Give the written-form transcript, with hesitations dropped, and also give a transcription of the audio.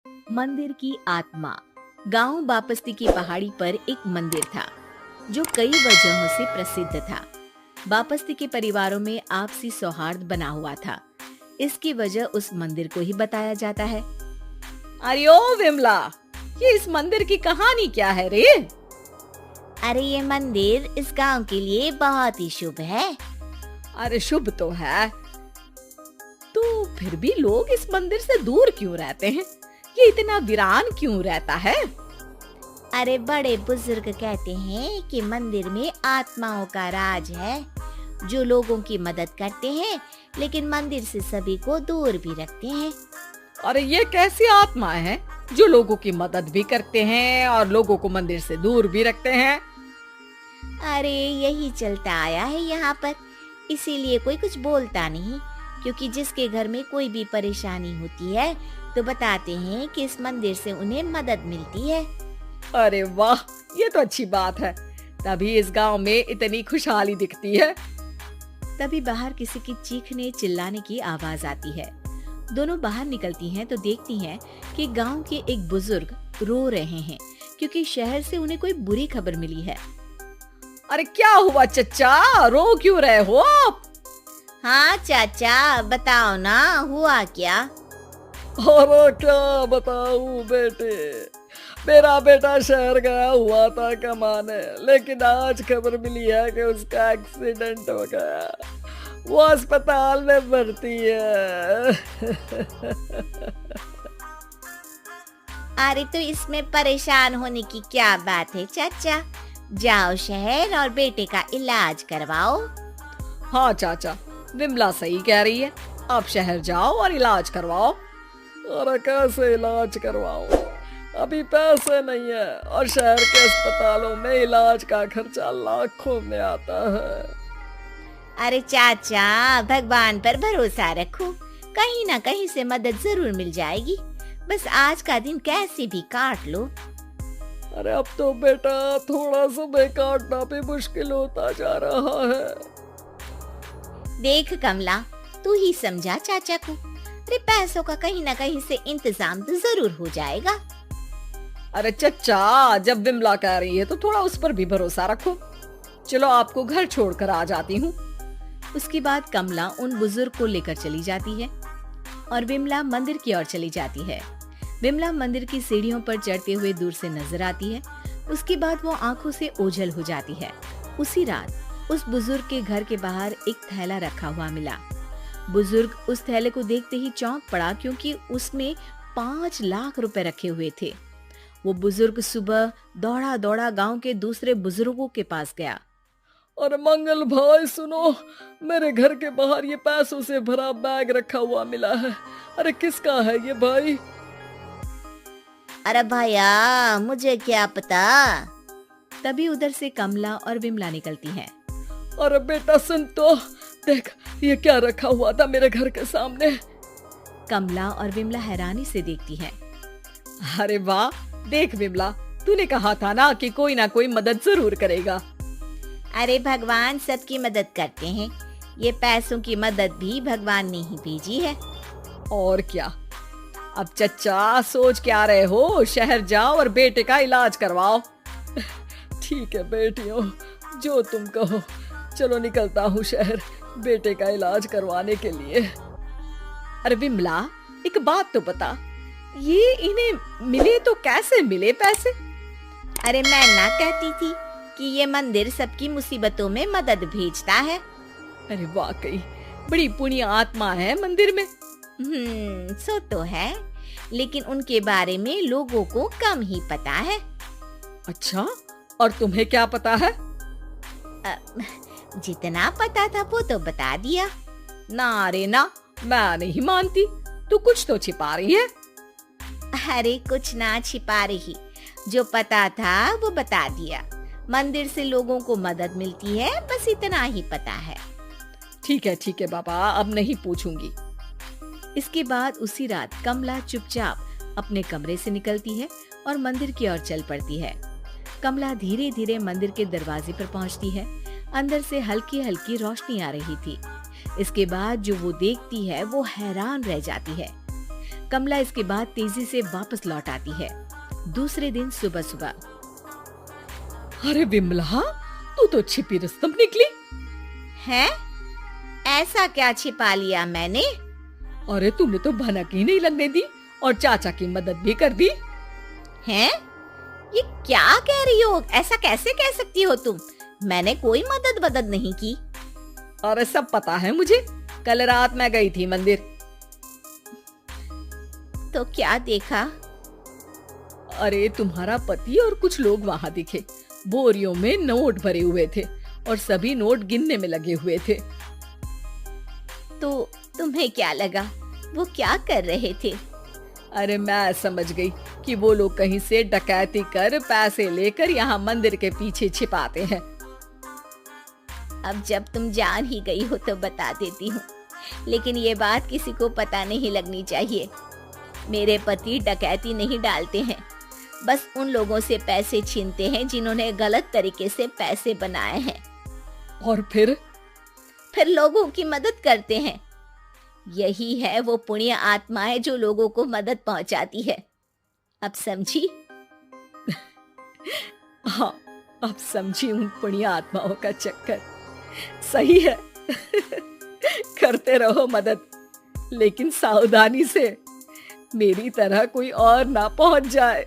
मंदिर की आत्मा। गांव बापस्ती की पहाड़ी पर एक मंदिर था जो कई वजहों से प्रसिद्ध था। बापस्ती के परिवारों में आपसी सौहार्द बना हुआ था। इसकी वजह उस मंदिर को ही बताया जाता है। अरे ओ विमला, ये इस मंदिर की कहानी क्या है रे? अरे ये मंदिर इस गांव के लिए बहुत ही शुभ है। अरे शुभ तो है, तो फिर भी लोग इस मंदिर से दूर क्यों रहते हैं? ये इतना वीरान क्यों रहता है? अरे बड़े बुजुर्ग कहते हैं कि मंदिर में आत्माओं का राज है जो लोगों की मदद करते हैं, लेकिन मंदिर से सभी को दूर भी रखते हैं। अरे ये कैसी आत्माएं हैं जो लोगों की मदद भी करते हैं और लोगों को मंदिर से दूर भी रखते हैं? अरे यही चलता आया है यहाँ पर, इसीलिए कोई कुछ बोलता नहीं, क्योंकि जिसके घर में कोई भी परेशानी होती है तो बताते हैं कि इस मंदिर से उन्हें मदद मिलती है। अरे वाह, ये तो अच्छी बात है। तभी इस गांव में इतनी खुशहाली दिखती है। तभी बाहर किसी की चीखने चिल्लाने की आवाज आती है। दोनों बाहर निकलती हैं तो देखती हैं कि गांव के एक बुजुर्ग रो रहे हैं, क्योंकि शहर से उन्हें कोई बुरी खबर मिली है। अरे क्या हुआ चच्चा, रो क्यों रहे हो आप? हाँ चाचा, बताओ ना, हुआ क्या? अरे क्या बताऊं बेटे, मेरा बेटा शहर गया हुआ था कमाने, लेकिन आज खबर मिली है कि उसका एक्सीडेंट हो गया। वो अस्पताल में भर्ती है। अरे तो इसमें परेशान होने की क्या बात है चाचा, जाओ शहर और बेटे का इलाज करवाओ। हाँ चाचा, विमला सही कह रही है, आप शहर जाओ और इलाज करवाओ। अरे कैसे इलाज करवाओ, अभी पैसे नहीं है और शहर के अस्पतालों में इलाज का खर्चा लाखों में आता है। अरे चाचा, भगवान पर भरोसा रखो, कहीं ना कहीं से मदद जरूर मिल जाएगी। बस आज का दिन कैसे भी काट लो। अरे अब तो बेटा थोड़ा समय काटना भी मुश्किल होता जा रहा है। देख कमला, तू ही समझा चाचा को। अरे पैसों का कहीं ना कहीं से इंतजाम तो जरूर हो जाएगा। अरे चच्चा, जब विमला कह रही है तो थोड़ा उस पर भी भरोसा रखो। चलो आपको घर छोड़कर आ जाती हूँ। उसके बाद कमला उन बुजुर्ग को लेकर चली जाती है और विमला मंदिर की ओर चली जाती है। विमला मंदिर की सीढ़ियों पर चढ़ते हुए दूर से नजर आती है। उसके बाद वो आंखों से ओझल हो जाती है। उसी रात उस बुजुर्ग के घर के बाहर एक थैला रखा हुआ मिला। बुजुर्ग उस थैले को देखते ही चौंक पड़ा, क्योंकि उसमें 5 लाख रुपए रखे हुए थे। वो बुजुर्ग सुबह दौड़ा दौड़ा गांव के दूसरे बुजुर्गों के पास गया। अरे मंगल भाई सुनो, मेरे घर के बाहर ये पैसों से भरा बैग रखा हुआ मिला है। अरे किसका है ये भाई? अरे भैया, मुझे क्या पता। तभी उधर से कमला और विमला निकलती हैं। अरे बेटा सुन तो, देख ये क्या रखा हुआ था मेरे घर के सामने। कमला और विमला हैरानी से देखती हैं। अरे वाह, देख विमला, तूने कहा था ना कि कोई ना कोई मदद जरूर करेगा। अरे भगवान सबकी मदद करते हैं, ये पैसों की मदद भी भगवान ने ही भेजी है। और क्या। अब चच्चा सोच क्या रहे हो, शहर जाओ और बेटे का इलाज करवाओ। ठीक है बेटियों, जो तुम कहो। चलो निकलता हूँ शहर बेटे का इलाज करवाने के लिए। अरे विमला, एक बात तो बता, ये इन्हें मिले तो कैसे मिले पैसे? अरे मैं ना कहती थी कि ये मंदिर सबकी मुसीबतों में मदद भेजता है। अरे वाकई बड़ी पुण्य आत्मा है मंदिर में। सो तो है, लेकिन उनके बारे में लोगों को कम ही पता है। अच्छा, और तुम्हें क्या पता है? जितना पता था वो तो बता दिया। ना रे ना, मैं नहीं मानती, तू कुछ तो छिपा रही है। अरे कुछ ना छिपा रही, जो पता था वो बता दिया। मंदिर से लोगों को मदद मिलती है, बस इतना ही पता है। ठीक है बाबा, अब नहीं पूछूंगी। इसके बाद उसी रात कमला चुपचाप अपने कमरे से निकलती है और मंदिर की ओर चल पड़ती है। कमला धीरे धीरे मंदिर के दरवाजे पर पहुंचती है। अंदर से हल्की हल्की रोशनी आ रही थी। इसके बाद जो वो देखती है वो हैरान रह जाती है। कमला इसके बाद तेजी से वापस लौट आती है। दूसरे दिन सुबह सुबह। अरे विमला, तू तो छिपी रुस्तम निकली। है? ऐसा क्या छिपा लिया मैंने? अरे तूने तो भनक ही नहीं लगने दी और चाचा की मदद भी कर दी। हैं? ये क्या कह रही हो? ऐसा कैसे कह सकती हो तुम? मैंने कोई मदद नहीं की। अरे सब पता है मुझे, कल रात मैं गई थी मंदिर। तो क्या देखा? अरे तुम्हारा पति और कुछ लोग वहां दिखे। बोरियों में नोट भरे हुए थे और सभी नोट गिनने में लगे हुए थे। तो तुम्हें क्या लगा? वो क्या कर रहे थे? अरे मैं समझ गई कि वो लोग कहीं से डकैती कर पैसे लेकर यहाँ मंदिर के पीछे छिपाते हैं। अब जब तुम जान ही गई हो तो बता देती हूँ, लेकिन ये बात किसी को पता नहीं लगनी चाहिए। मेरे पति डकैती नहीं डालते हैं, बस उन लोगों से पैसे छीनते हैं जिन्होंने गलत तरीके से पैसे बनाए हैं। और फिर लोगों की मदद करते हैं। यही है वो पुण्य आत्माएं जो लोगों को मदद पहुंचाती है। अब समझी? हाँ, अब समझी उन पुण्य आत्माओं का चक्कर। सही है। करते रहो मदद, लेकिन सावधानी से, मेरी तरह कोई और ना पहुंच जाए।